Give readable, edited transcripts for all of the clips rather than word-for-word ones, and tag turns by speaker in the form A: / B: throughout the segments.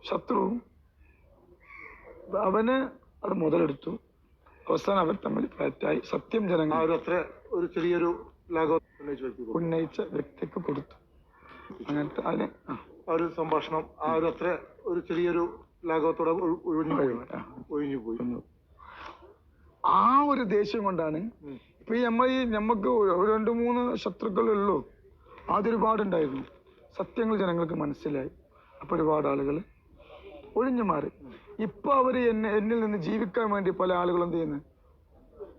A: ശത്രു അവന് അത് മുതലെടുത്തു. അവസാനം അവർ തമ്മിൽ ഫ്ലാറ്റായി. സത്യം ജനങ്ങൾ
B: ഒരു ചെറിയൊരു
A: ഉന്നയിച്ച വ്യക്തിക്ക് കൊടുത്തു. അങ്ങനത്തെ അതിന്
B: ഒരു സംഭാഷണം ഒരു ചെറിയൊരു ലാഘവത്തോടെ ഒഴിഞ്ഞു പോയി.
A: ആ ഒരു ദേഷ്യം കൊണ്ടാണ് ഇപ്പൊ നമുക്ക് 2-3 ശത്രുക്കളുള്ളൂ. അതൊരുപാടുണ്ടായിരുന്നു. സത്യങ്ങൾ ജനങ്ങൾക്ക് മനസ്സിലായി. അപ്പൊ ഒരുപാട് ആളുകൾ ഒഴിഞ്ഞു മാറി. ഇപ്പൊ അവര് എന്നിൽ നിന്ന് ജീവിക്കാൻ വേണ്ടി പല ആളുകളും എന്ത് ചെയ്യുന്നു,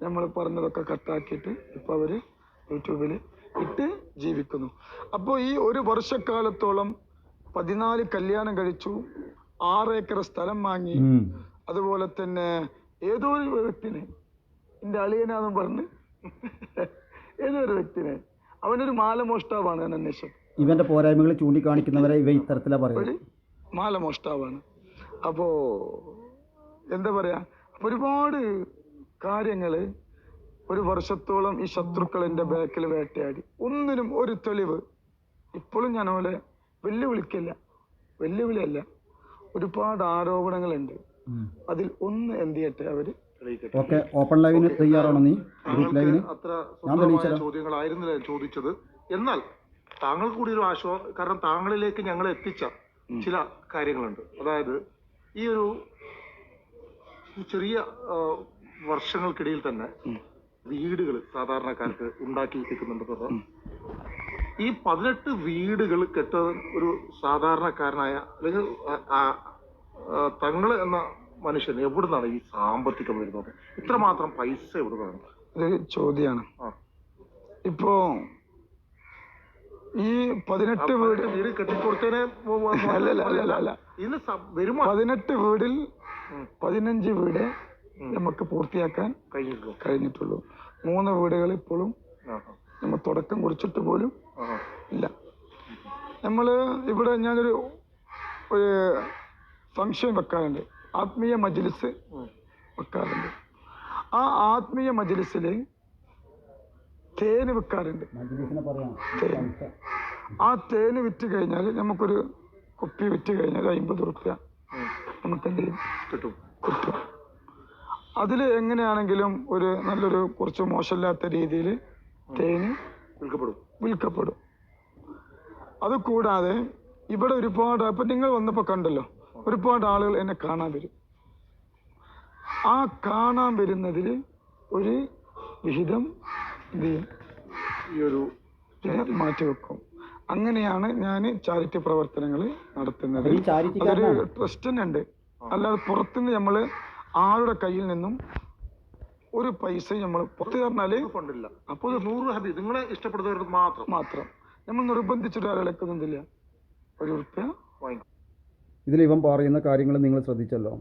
A: നമ്മൾ പറഞ്ഞതൊക്കെ കട്ടാക്കിയിട്ട് ഇപ്പൊ അവര് യൂട്യൂബിൽ ഇട്ട് ജീവിക്കുന്നു. അപ്പോൾ ഈ 1 വർഷക്കാലത്തോളം 14 കല്യാണം കഴിച്ചു, 6 ഏക്കർ സ്ഥലം വാങ്ങി. അതുപോലെ തന്നെ ഏതോ ഒരു വ്യക്തിനെ എന്റെ അളിയനാന്ന് പറഞ്ഞ് ഏതോ ഒരു വ്യക്തിനെ, അവനൊരു മാലമോഷ്ടാവാണ്. അന്വേഷണം
C: ഇവന്റെ പോരായ്മകൾ ചൂണ്ടിക്കാണിക്കുന്നവരെ ഇവ ഇത്തരത്തിലാ പറയുന്നത്.
A: മാലമോഷ്ടാവാണ്. അപ്പോ എന്താ പറയാ, ഒരുപാട് കാര്യങ്ങള് 1 വർഷത്തോളം ഈ ശത്രുക്കൾ എന്റെ ബാക്കിൽ വേട്ടയാടി. ഒന്നിനും ഒരു തെളിവ് ഇപ്പോഴും ഞാൻ അവരെ വെല്ലുവിളിയല്ല, ഒരുപാട് ആരോപണങ്ങളുണ്ട്. അതിൽ ഒന്ന് എന്ത് ചെയ്യട്ടെ അവര്.
C: ഓപ്പൺ ലൈവിന് തയ്യാറാണോ നീ?
B: അത്ര ചോദ്യങ്ങളായിരുന്നില്ല ചോദിച്ചത്. എന്നാൽ താങ്കൾക്ക് കൂടി ഒരു ആശ്വാസം, കാരണം താങ്കളിലേക്ക് ഞങ്ങൾ എത്തിച്ച ചില കാര്യങ്ങളുണ്ട്. അതായത് ഈ ഒരു ചെറിയ വർഷങ്ങൾക്കിടയിൽ തന്നെ വീടുകൾ സാധാരണക്കാർക്ക് ഉണ്ടാക്കിയിരിക്കുന്നുണ്ടെന്ന്. ഈ 18 വീടുകൾ കെട്ട ഒരു സാധാരണക്കാരനായ അല്ലെങ്കിൽ തങ്ങൾ എന്ന മനുഷ്യൻ എവിടുന്നാണ് ഈ സാമ്പത്തികം വരുന്നത്? ഇത്രമാത്രം പൈസ എവിടുന്നാണ്?
A: ഇതൊരു ചോദ്യമാണ്. ഇപ്പോ ഈ 18 വീട്
B: കെട്ടിക്കൊടുത്തതിന്
A: 18 വീടിൽ 15 വീട് നമുക്ക് പൂർത്തിയാക്കാൻ കഴിഞ്ഞിട്ടുള്ളൂ. 3 വീടുകൾ ഇപ്പോഴും നമ്മൾ തുടക്കം കുറിച്ചിട്ട് പോലും ഇല്ല. നമ്മള് ഇവിടെ ഞാനൊരു ഫംഗ്ഷൻ വെക്കാറുണ്ട്, ആത്മീയ മജ്ലിസ് വെക്കാറുണ്ട്. ആ ആത്മീയ മജ്ലിസില് തേന് വെക്കാറുണ്ട്. ആ തേന് വിറ്റ് കഴിഞ്ഞാൽ നമുക്കൊരു കുപ്പി വിറ്റ് കഴിഞ്ഞാൽ 50 റുപ്യ നമുക്ക് എന്ത് ചെയ്യും കിട്ടും. അതിൽ എങ്ങനെയാണെങ്കിലും നല്ലൊരു കുറച്ച് മോശമില്ലാത്ത രീതിയിൽ തേന് വിൽക്കപ്പെടും. അത് കൂടാതെ ഇവിടെ ഒരുപാട്, അപ്പൊ നിങ്ങൾ വന്നപ്പോ കണ്ടല്ലോ, ഒരുപാട് ആളുകൾ എന്നെ കാണാൻ വരും. ആ കാണാൻ വരുന്നതിൽ ഒരു വിഹിതം മാറ്റിവെക്കും. അങ്ങനെയാണ് ഞാൻ ചാരിറ്റി പ്രവർത്തനങ്ങൾ നടത്തുന്നത്. അതൊരു ട്രസ്റ്റ് തന്നെ ഉണ്ട്. അല്ലാതെ പുറത്തുനിന്ന് നമ്മള് ആരുടെ കയ്യിൽ നിന്നും ഒരു പൈസ നമ്മൾ പുറത്ത് പറഞ്ഞാല്
B: ഫണ്ടില്ല. അപ്പോൾ 100 നിങ്ങളെ ഇഷ്ടപ്പെടുന്നവർക്ക് മാത്രം
A: നമ്മൾ നിർബന്ധിച്ചിട്ട് ആരെടുക്കുന്നില്ല. 1 റുപ്യ
C: ഇതിൽ ഇവൻ പറയുന്ന കാര്യങ്ങൾ നിങ്ങൾ ശ്രദ്ധിച്ചല്ലോ.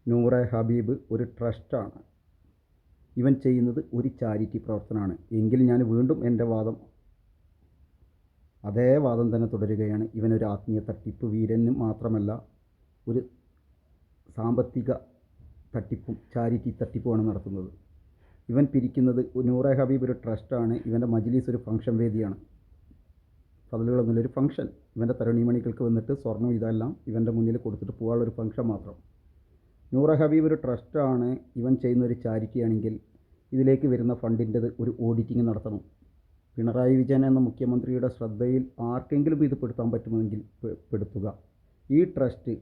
C: നൂറെ ഹബീബ് ഒരു ട്രസ്റ്റാണ്. ഇവൻ ചെയ്യുന്നത് ഒരു ചാരിറ്റി പ്രവർത്തനമാണ്. എങ്കിൽ ഞാൻ വീണ്ടും എൻ്റെ അതേ വാദം തന്നെ തുടരുകയാണ്. ഇവനൊരു ആത്മീയ തട്ടിപ്പ് വീരനും മാത്രമല്ല, ഒരു സാമ്പത്തിക തട്ടിപ്പും ചാരിറ്റി തട്ടിപ്പുമാണ് നടത്തുന്നത്. ഇവൻ പിരിക്കുന്നത്, നൂറെ ഹബീബ് ഒരു ട്രസ്റ്റാണ്. ഇവൻ്റെ മജ്ലിസ് ഒരു ഫംഗ്ഷൻ വേദിയാണ്. ഫضലുകളൊന്നുമില്ല, ഒരു ഫംഗ്ഷൻ. ഇവൻ്റെ തരുണിമണികൾക്ക് വന്നിട്ട് സ്വർണ്ണം ഇതെല്ലാം ഇവൻ്റെ മുന്നിൽ കൊടുത്തിട്ട് പോകാനുള്ളൊരു ഫംഗ്ഷൻ മാത്രം. നൂറെ ഹബീബ് ഒരു ട്രസ്റ്റാണ്. ഇവൻ ചെയ്യുന്ന ഒരു ചാരിറ്റി ആണെങ്കിൽ ഇതിലേക്ക് വരുന്ന ഫണ്ടിൻ്റെത് ഒരു ഓഡിറ്റിംഗ് നടത്തണം. പിണറായി വിജയൻ എന്ന മുഖ്യമന്ത്രിയുടെ ശ്രദ്ധയിൽ ആർക്കെങ്കിലും ഇത് പെടുത്താൻ പറ്റുമെങ്കിൽ പെടുത്തുക. ഈ ട്രസ്റ്റ്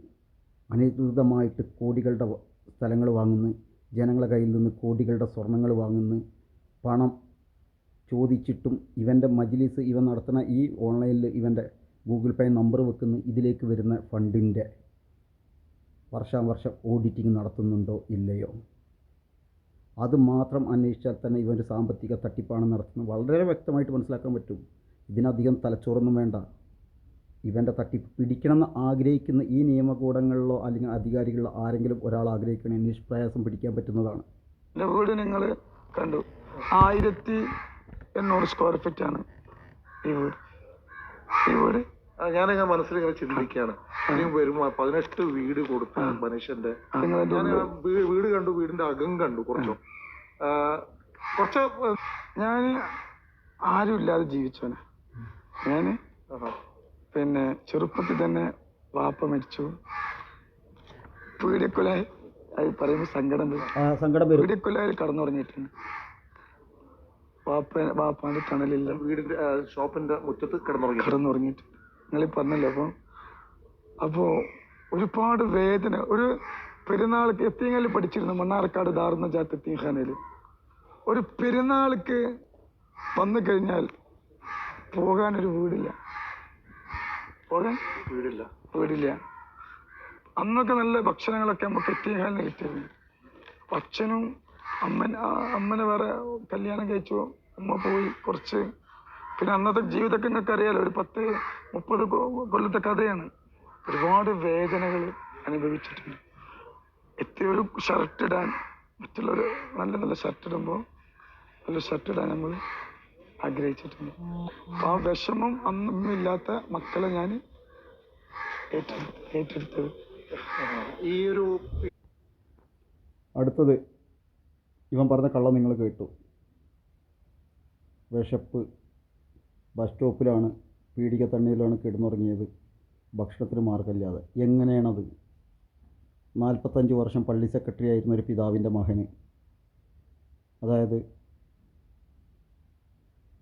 C: അനധികൃതമായിട്ട് കോടികളുടെ സ്ഥലങ്ങൾ വാങ്ങുന്നു, ജനങ്ങളുടെ കയ്യിൽ നിന്ന് കോടികളുടെ സ്വർണ്ണങ്ങൾ വാങ്ങുന്നു, പണം ചോദിച്ചിട്ടും ഇവൻ്റെ മജ്ലിസ് ഇവൻ നടത്തുന്ന ഈ ഓൺലൈനിൽ ഇവൻ്റെ ഗൂഗിൾ പേ നമ്പർ വെക്കുന്നു. ഇതിലേക്ക് വരുന്ന ഫണ്ടിൻ്റെ വർഷം ഓഡിറ്റിംഗ് നടത്തുന്നുണ്ടോ ഇല്ലയോ, അത് മാത്രം അന്വേഷിച്ചാൽ തന്നെ ഇവൻ്റെ സാമ്പത്തിക തട്ടിപ്പാണ് നടത്തുന്നത്. വളരെ വ്യക്തമായിട്ട് മനസ്സിലാക്കാൻ പറ്റും. ഇതിനധികം തലച്ചോറൊന്നും വേണ്ട. ഇവൻ്റെ തട്ടിപ്പ് പിടിക്കണമെന്ന് ആഗ്രഹിക്കുന്ന ഈ നിയമകൂടങ്ങളിലോ അല്ലെങ്കിൽ അധികാരികളിലോ ആരെങ്കിലും ഒരാൾ ആഗ്രഹിക്കണമെങ്കിൽ നിഷ്പ്രയാസം പിടിക്കാൻ പറ്റുന്നതാണ്.
A: വീട് നിങ്ങൾ കണ്ടു, 1800 സ്ക്വയർ ഫീറ്റ് ആണ് ഈ വീട്.
B: ഞാനിങ്ങനെ മനസ്സിലിങ്ങനെ ചിന്തിക്കുകയാണ്, ഇനിയും വരുമ്പോ 18 വീട് കൊടുത്ത മനുഷ്യന്റെ വീട് കണ്ടു, വീടിന്റെ അകം കണ്ടു, കുറച്ച്
A: ഞാൻ ആരും ഇല്ലാതെ ജീവിച്ചവനെ. ഞാന് പിന്നെ ചെറുപ്പത്തിൽ തന്നെ വാപ്പ മരിച്ചു. പീഡിയക്കൊല അത് പറയുമ്പോൾ സങ്കടം വരും.
C: വരും.
A: പീഡിയക്കൊലയിൽ കടന്നുറങ്ങിയിട്ടുണ്ട്. വാപ്പാന്റെ തണലില്ല.
B: വീടിന്റെ ഷോപ്പിന്റെ മുറ്റത്ത്
A: കിടന്നുറങ്ങിയിട്ടുണ്ട്. നിങ്ങൾ പറഞ്ഞല്ലോ. അപ്പോ ഒരുപാട് വേദന. ഒരു പെരുന്നാൾക്ക് എത്തിങ്ങല് പഠിച്ചിരുന്നു, മണ്ണാർക്കാട് ദാറുന്ന ജാത്ത് എത്തീഖാനയില്. ഒരു പെരുന്നാൾക്ക് വന്നു കഴിഞ്ഞാൽ പോകാനൊരു വീടില്ല. വീടില്ല. അന്നൊക്കെ നല്ല ഭക്ഷണങ്ങളൊക്കെ നമുക്ക് എത്തീഖാനിൽ കിട്ടിയിരുന്നു. അച്ഛനും അമ്മനെ വേറെ കല്യാണം കഴിച്ചു, അമ്മ പോയി കുറച്ച്. പിന്നെ അന്നത്തെ ജീവിതമൊക്കെ നിങ്ങൾക്ക് അറിയാലോ, ഒരു 10-30 കൊല്ലത്തെ കഥയാണ്. ഒരുപാട് വേദനകൾ അനുഭവിച്ചിട്ടുണ്ട്. ഒരു ഷർട്ട് ഇടാൻ മറ്റുള്ളവർ നല്ല ഷർട്ട് ഇടുമ്പോൾ നല്ല ഷർട്ട് ഇടാൻ നമ്മൾ ആഗ്രഹിച്ചിട്ടുണ്ട്. ആ വിഷമം അന്നൊന്നുമില്ലാത്ത മക്കളെ ഞാൻ ഏറ്റെടുത്തത്.
B: ഈ ഒരു
C: അടുത്തത് ഇവൻ പറഞ്ഞ കള്ളം നിങ്ങൾ കേട്ടു. വിശപ്പ്, ബസ് സ്റ്റോപ്പിലാണ്, പീഡികത്തണ്ണീരിലാണ് കിടന്നുറങ്ങിയത്, ഭക്ഷണത്തിന് മാർഗമില്ലാതെ. എങ്ങനെയാണത്? 45 വർഷം പള്ളി സെക്രട്ടറി ആയിരുന്ന ഒരു പിതാവിൻ്റെ മകന്, അതായത്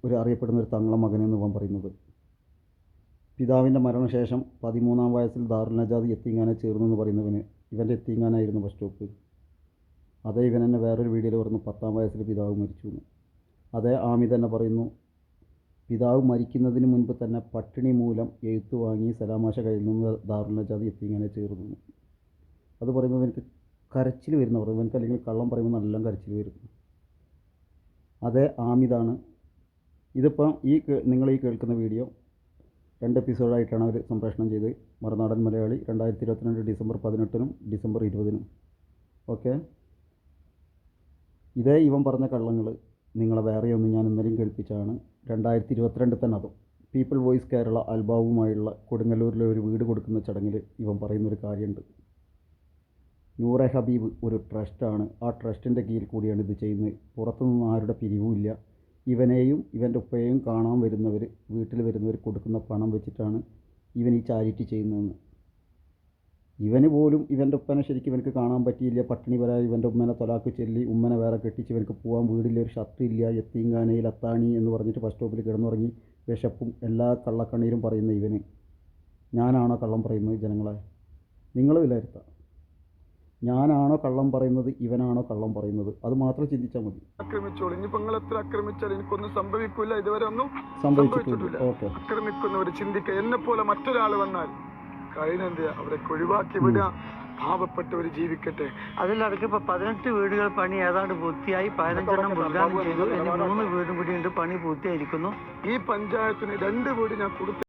C: ഒരു അറിയപ്പെടുന്ന ഒരു തങ്ങള മകനെന്ന് ഇവൻ പറയുന്നത്. പിതാവിൻ്റെ മരണശേഷം 13-ാം വയസ്സിൽ ദാറുൽ നജാദ് യത്തീംഖാന ചേർന്നെന്ന് പറയുന്നവന് ഇവൻ്റെ യത്തീംഖാനായിരുന്നു ബസ് സ്റ്റോപ്പ്. അതേ ഇവൻ തന്നെ വേറൊരു വീഡിയോയിൽ പറഞ്ഞു 10-ാം വയസ്സിൽ പിതാവ് മരിച്ചു എന്ന്. അതേ ആമി തന്നെ പറയുന്നു പിതാവ് മരിക്കുന്നതിന് മുൻപ് തന്നെ പട്ടിണി മൂലം എഴുത്ത് വാങ്ങി സലാമാശ കയ്യിൽ നിന്ന് ദാറുൽ നജാദ് യത്തീംഖാന ചേർന്നു. അത് പറയുമ്പോൾ എനിക്ക് കരച്ചിൽ വരുന്ന പറയും. എനിക്ക് അല്ലെങ്കിൽ കള്ളം പറയുമ്പോൾ നല്ല കരച്ചിൽ വരും. അതേ ആമിതാണ്. ഇതിപ്പം നിങ്ങൾ ഈ കേൾക്കുന്ന വീഡിയോ 2 എപ്പിസോഡായിട്ടാണ് അവർ സംപ്രേഷണം ചെയ്ത്. Marunadan Malayali 2022 December 18-നും December 20-നും. Okay, ഇതേ ഇവൻ പറഞ്ഞ കള്ളങ്ങൾ നിങ്ങളെ വേറെയൊന്നും ഞാൻ ഇന്നലെയും കേൾപ്പിച്ചാണ്. 2022 തന്നെ അതും പീപ്പിൾ വോയിസ് കേരള ആൽബവുമായുള്ള കൊടുങ്ങല്ലൂരിലെ ഒരു വീട് കൊടുക്കുന്ന ചടങ്ങിൽ ഇവൻ പറയുന്നൊരു കാര്യമുണ്ട്. നൂറെ ഹബീബ് ഒരു ട്രസ്റ്റാണ്. ആ ട്രസ്റ്റിൻ്റെ കീഴിൽ കൂടിയാണ് ഇത് ചെയ്യുന്നത്. പുറത്തുനിന്ന് ആരുടെ പിരിവുമില്ല. ഇവനെയും ഇവൻ്റെ ഉപ്പയെയും കാണാൻ വരുന്നവർ, വീട്ടിൽ വരുന്നവർ കൊടുക്കുന്ന പണം വെച്ചിട്ടാണ് ഇവൻ ഈ ചാരിറ്റി ചെയ്യുന്നതെന്ന്. ഇവന് പോലും ഇവൻ്റെ ഉപ്പനെ ശരിക്കും ഇവനക്ക് കാണാൻ പറ്റിയില്ല. പട്ടിണി വരാൻ ഇവൻ്റെ ഉമ്മനെ തൊലാക്ക് ചൊല്ലി ഉമ്മനെ വേറെ കെട്ടിച്ച് ഇവനക്ക് പോകാൻ വീടില്ല, ഒരു ഷർട്ട് ഇല്ല, യത്തീംഖാനയിൽ അത്താണി എന്ന് പറഞ്ഞിട്ട് ബസ് സ്റ്റോപ്പിൽ കിടന്നുറങ്ങി വിശപ്പും എല്ലാ കള്ളക്കണ്ണീരും പറയുന്ന ഇവന് ഞാനാണോ കള്ളം പറയുന്നത്? ജനങ്ങളെ നിങ്ങൾ വിലയിരുത്താം. ഞാനാണോ കള്ളം പറയുന്നത്, ഇവനാണോ കള്ളം പറയുന്നത്? അത് മാത്രം ചിന്തിച്ചാൽ മതി.
A: ആക്രമിച്ചോളൂ. ഇനിയിപ്പോൾ നിങ്ങൾ എത്ര ആക്രമിച്ചാലും എനിക്കൊന്നും സംഭവിക്കില്ല. ഇതുവരെ ഒന്നും
C: സംഭവിച്ചിട്ടില്ല. ഓക്കെ,
A: ആക്രമിക്കുന്നവർ ചിന്തിക്കുക. എന്നെ പോലെ മറ്റൊരാൾ വന്നാൽ കഴിഞ്ഞെന്ത് അവരൊക്കെ ഒഴിവാക്കി വിടുക. പാവപ്പെട്ടവർ ജീവിക്കട്ടെ.
D: അതിലടക്ക് ഇപ്പൊ 18 വീടുകൾ പണി ഏതാണ്ട് പൂർത്തിയായി. 15 ഉദ്ഘാടനം ചെയ്തു. ഇനി 3 വീടും കൂടി ഉണ്ട്, പണി പൂർത്തിയായിരിക്കുന്നു.
A: ഈ പഞ്ചായത്തിന് 2 വീട് ഞാൻ കൊടുത്തു.